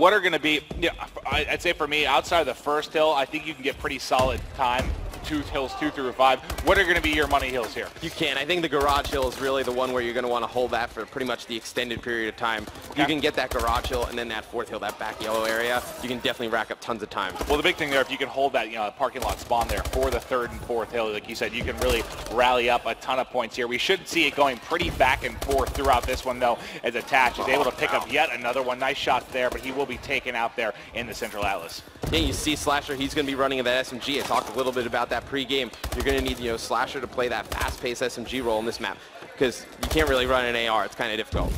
what are going to be, I'd say for me, outside of the first hill, I think you can get pretty solid time. Hills 2 through 5. What are going to be your money hills here? You can. I think the garage hill is really the one where you're going to want to hold that for pretty much the extended period of time. If you can get that garage hill and then that fourth hill, that back yellow area, you can definitely rack up tons of time. Well, the big thing there, if you can hold that parking lot spawn there for the third and fourth hill, like you said, you can really rally up a ton of points here. We should see it going pretty back and forth throughout this one, though, as Attach is able to pick up yet another one. Nice shot there, but he will be taken out there in the Central Atlas. Yeah, you see Slasher, he's going to be running that SMG. I talked a little bit about that pregame. You're going to need, Slasher to play that fast-paced SMG role in this map because you can't really run an AR. It's kind of difficult.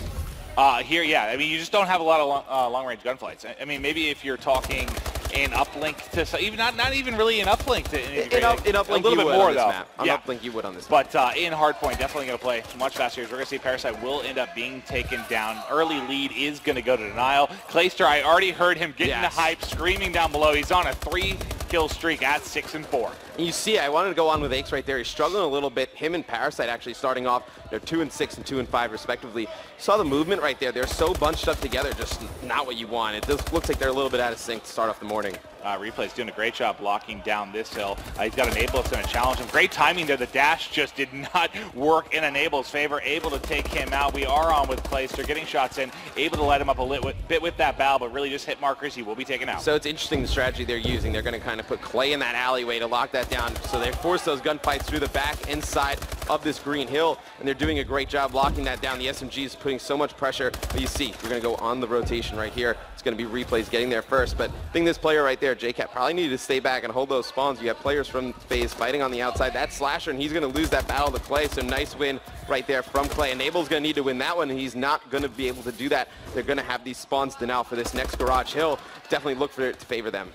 Here, yeah. I mean, you just don't have a lot of long-range gunfights. I mean, maybe if you're talking in uplink to even not even really in uplink to in uplink a little bit more though. On uplink you would on this but in hardpoint definitely going to play much faster. We're going to see Parasite will end up being taken down. Early lead is going to go to Denial. Clayster, I already heard him getting the hype, screaming down below. He's on a 3-kill streak at 6 and 4. And you see, I wanted to go on with Aches right there. He's struggling a little bit. Him and Parasite actually starting off, they're 2 and 6 and 2 and 5 respectively. You saw the movement right there. They're so bunched up together, just not what you want. It just looks like they're a little bit out of sync to start off the morning. Replay's doing a great job blocking down this hill. He's got Enable that's going to challenge him. Great timing there. The dash just did not work in Enable's favor. Able to take him out. We are on with Clayster, getting shots in. Able to light him up a bit with that bow, but really just hit markers. He will be taken out. So it's interesting the strategy they're using. They're going to kind of put Clay in that alleyway to lock that down. So they force those gunfights through the back inside of this green hill, and they're doing a great job locking that down. The SMG is putting so much pressure. But you see, we're going to go on the rotation right here. It's going to be Replays getting there first. But I think this player right there, JCat, probably needed to stay back and hold those spawns. You have players from Faze fighting on the outside. That's Slasher, and he's going to lose that battle to Clay. So nice win right there from Clay. Enable's going to need to win that one, and he's not going to be able to do that. They're going to have these spawns denial for this next garage hill. Definitely look for it to favor them.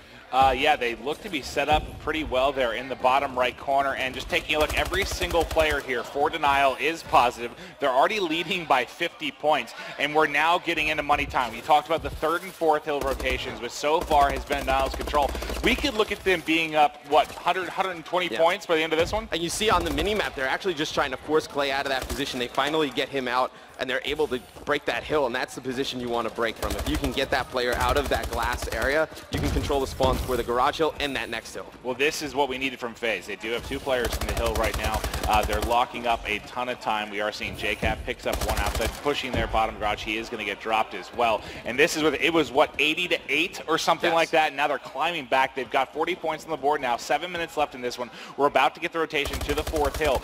Yeah, they look to be set up pretty well there in the bottom right corner. And just taking a look, every single player here for Denial is positive. They're already leading by 50 points, and we're now getting into money time. You talked about the third and fourth hill rotations, which so far has been Denial's control. We could look at them being up, what, 120 points by the end of this one? And you see on the mini-map, they're actually just trying to force Clay out of that position. They finally get him out, and they're able to break that hill, and that's the position you want to break from. If you can get that player out of that glass area, you can control the spawns for the garage hill and that next hill. Well, this is what we needed from Faze. They do have 2 players in the hill right now. They're locking up a ton of time. We are seeing JCap picks up one outside, pushing their bottom garage. He is going to get dropped as well. And this is what it was, what, 80-8 or something like that. Now they're climbing back. They've got 40 points on the board now. 7 minutes left in this one. We're about to get the rotation to the fourth hill.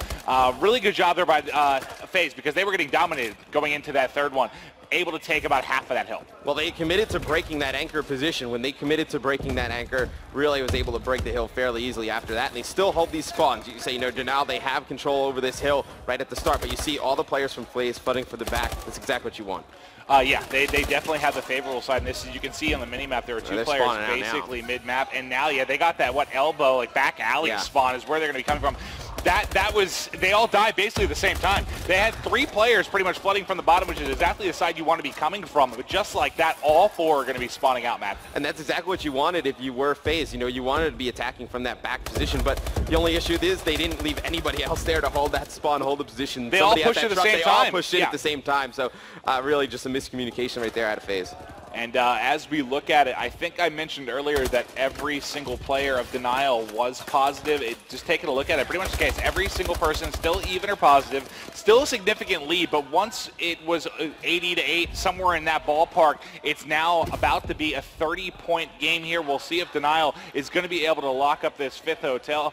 Really good job there by Faze, because they were getting dominated going into that third one. Able to take about half of that hill. Well, they committed to breaking that anchor position. When they committed to breaking that anchor, Relay was able to break the hill fairly easily after that, and they still hold these spawns. You say, Denial, they have control over this hill right at the start, but you see all the players from Faze fighting for the back. That's exactly what you want. Yeah, they definitely have the favorable side. And this, as you can see on the mini-map, there were 2 players basically mid-map, and now, yeah, they got that, elbow, like back alley spawn is where they're going to be coming from. That was, they all died basically at the same time. They had 3 players pretty much flooding from the bottom, which is exactly the side you want to be coming from. But just like that, all 4 are going to be spawning out, Matt. And that's exactly what you wanted if you were Faze. You wanted to be attacking from that back position, but the only issue is they didn't leave anybody else there to hold that spawn, hold the position. They all pushed at the same time. They all pushed it at the same time, so really just a miscommunication right there out of Faze. And as we look at it, I think I mentioned earlier that every single player of Denial was positive. Just taking a look at it, pretty much the case. Every single person still even or positive, still a significant lead, but once it was 80-8, somewhere in that ballpark, it's now about to be a 30-point game here. We'll see if Denial is going to be able to lock up this fifth hill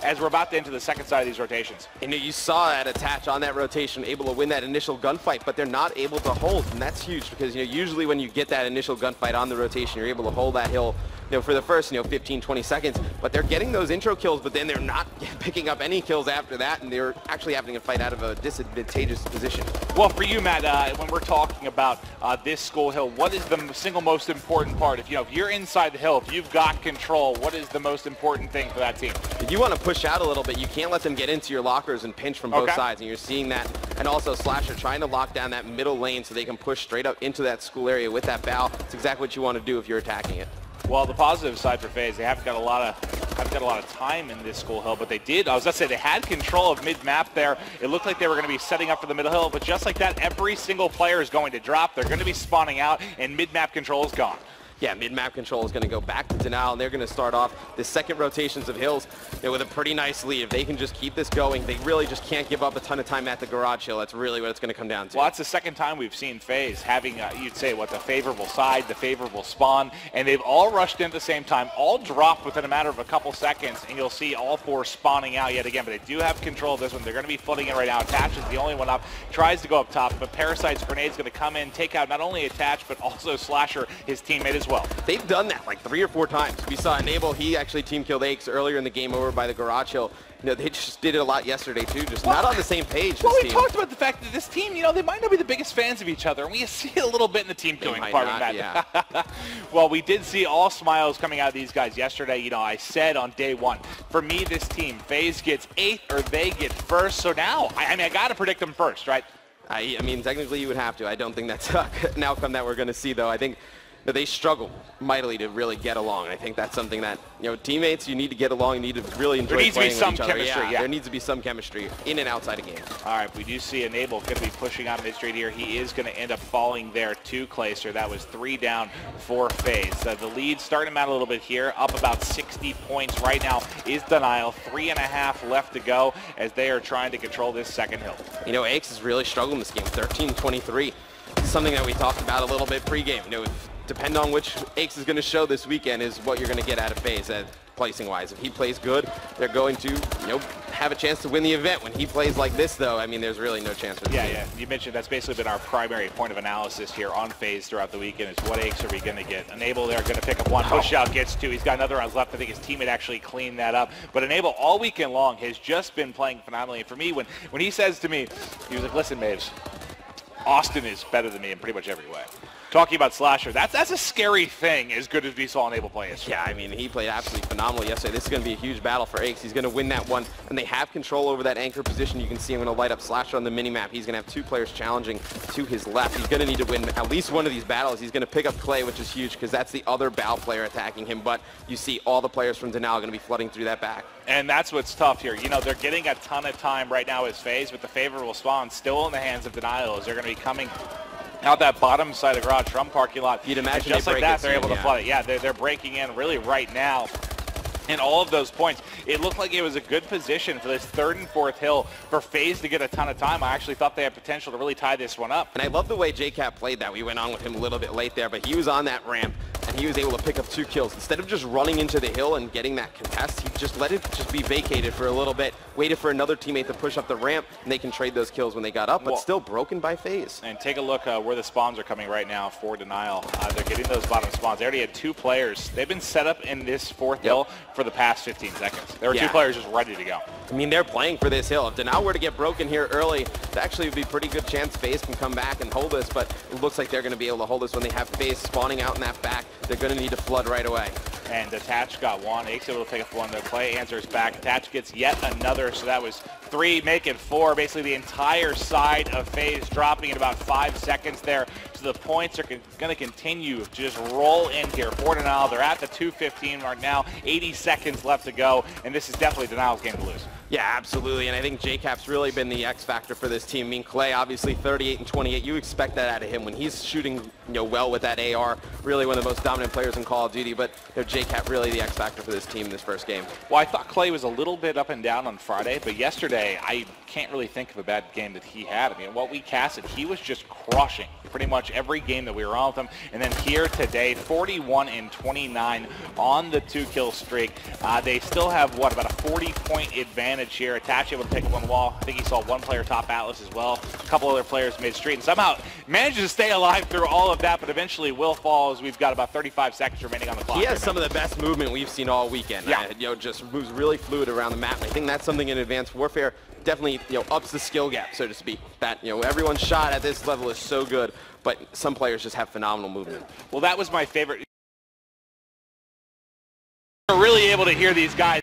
as we're about to enter the second side of these rotations. And you saw that Attach on that rotation, able to win that initial gunfight, but they're not able to hold, and that's huge because usually when you get that initial gunfight on the rotation, you're able to hold that hill for the first 15-20 seconds, but they're getting those intro kills, but then they're not picking up any kills after that, and they're actually having to fight out of a disadvantageous position. Well, for you, Matt, when we're talking about this school hill, what is the single most important part? If you're inside the hill, if you've got control, what is the most important thing for that team? If you want to push out a little bit, you can't let them get into your lockers and pinch from both sides, and you're seeing that. And also Slasher trying to lock down that middle lane so they can push straight up into that school area with that bow. It's exactly what you want to do if you're attacking it. Well, the positive side for Faze, they haven't got a lot of time in this school hill, but they did. I was going to say they had control of mid-map there. It looked like they were going to be setting up for the middle hill, but just like that, every single player is going to drop. They're going to be spawning out, and mid-map control is gone. Yeah, mid-map control is going to go back to Denial, and they're going to start off the second rotations of hills with a pretty nice lead. If they can just keep this going, they really just can't give up a ton of time at the garage hill. That's really what it's going to come down to. Well, that's the second time we've seen Faze having, you'd say, the favorable side, the favorable spawn, and they've all rushed in at the same time, all dropped within a matter of a couple seconds, and you'll see all four spawning out yet again, but they do have control of this one. They're going to be flooding in right now. Attach is the only one up, tries to go up top, but Parasite's grenade's going to come in, take out not only Attach, but also Slasher, his teammate as well. They've done that like 3 or 4 times. We saw Enable, he actually team killed Aches earlier in the game over by the garage hill. You know, they just did it a lot yesterday too, just not on the same page. Well, we talked about the fact that this team, you know, they might not be the biggest fans of each other, and we see it a little bit in the team killing department. Yeah. Well, we did see all smiles coming out of these guys yesterday. You know, I said on day one, for me, this team, Faze gets 8th or they get 1st. So now, I mean, I got to predict them first, right? I mean, technically you would have to. I don't think that's an outcome that we're going to see, though. I think that they struggle mightily to really get along. I think that's something that, you know, teammates, you need to get along, you need to really enjoy playing with each other. There needs to be some chemistry, yeah. There needs to be some chemistry in and outside of games. All right, we do see Enable going to be pushing out mid-straight here. He is going to end up falling there to Clayster. That was 3 down for Faze. The lead starting him out a little bit here, up about 60 points right now is Denial. 3.5 left to go as they are trying to control this second hill. You know, Aches is really struggling this game, 13-23. Something that we talked about a little bit pregame. You know, depending on which Aches is going to show this weekend is what you're going to get out of Faze placing-wise. If he plays good, they're going to, you know, have a chance to win the event. When he plays like this, though, I mean, there's really no chance for the team. Yeah. You mentioned that's basically been our primary point of analysis here on Faze throughout the weekend is what Aches are we going to get. Enable, they're going to pick up 1. Push out gets 2. He's got another round left. I think his teammate actually cleaned that up. But Enable all weekend long has just been playing phenomenally. And for me, when he says to me, he was like, listen, Maves, Austin is better than me in pretty much every way. Talking about Slasher, that's a scary thing as good as we saw Enable play yesterday. Yeah, I mean, he played absolutely phenomenal yesterday. This is going to be a huge battle for Aches. He's going to win that one, and they have control over that anchor position. You can see him going to light up Slasher on the minimap. He's going to have 2 players challenging to his left. He's going to need to win at least one of these battles. He's going to pick up Clay, which is huge because that's the other Bow player attacking him, but you see all the players from Denial going to be flooding through that back. And that's what's tough here. You know, they're getting a ton of time right now as Faze, with the favorable spawn still in the hands of Denial as they're going to be coming out that bottom side of garage from parking lot. You'd imagine just like that, they're able to flood it. Yeah, they're breaking in really right now. In all of those points, it looked like it was a good position for this 3rd and 4th hill for Faze to get a ton of time. I actually thought they had potential to really tie this one up. And I love the way JCap played that. We went on with him a little bit late there, but he was on that ramp, and he was able to pick up 2 kills. Instead of just running into the hill and getting that contest, he just let it just be vacated for a little bit, waited for another teammate to push up the ramp, and they can trade those kills when they got up, but still broken by Faze. And take a look where the spawns are coming right now for Denial. They're getting those bottom spawns. They already had 2 players. They've been set up in this 4th hill for the past 15 seconds. There were 2 players just ready to go. I mean, they're playing for this hill. If Denial were to get broken here early, it actually would be a pretty good chance Faze can come back and hold this, but it looks like they're going to be able to hold this when they have Faze spawning out in that back. They're going to need to flood right away. And Attach got 1. Aches able to pick up 1. The Clay answers back. Attach gets yet another, so that was 3, make it 4. Basically, the entire side of Faze dropping in about 5 seconds there. So the points are going to continue to just roll in here for Denial. They're at the 2:15 mark now. 80 seconds left to go, and this is definitely Denial's game to lose. Yeah, absolutely, and I think JCap's really been the X factor for this team. I mean, Clay, obviously 38 and 28. You expect that out of him when he's shooting, you know, well with that AR. Really one of the most dominant players in Call of Duty, but you know, JCap really the X factor for this team in this first game. Well, I thought Clay was a little bit up and down on Friday, but yesterday I can't really think of a bad game that he had. I mean, what we casted, he was just crushing pretty much every game that we were on with him. And then here today, 41 and 29 on the 2-kill streak. They still have, what, about a 40-point advantage here. Attach able to pick up 1 wall. I think he saw 1 player top Atlas as well. A couple other players mid-street. And somehow manages to stay alive through all of that, but eventually will fall as we've got about 35 seconds remaining on the clock. He has some of the best movement we've seen all weekend. Yeah. You know, just moves really fluid around the map. And I think that's something in Advanced Warfare definitely, you know, ups the skill gap, so to speak. That, you know, everyone's shot at this level is so good, but some players just have phenomenal movement. Well, that was my favorite. We're really able to hear these guys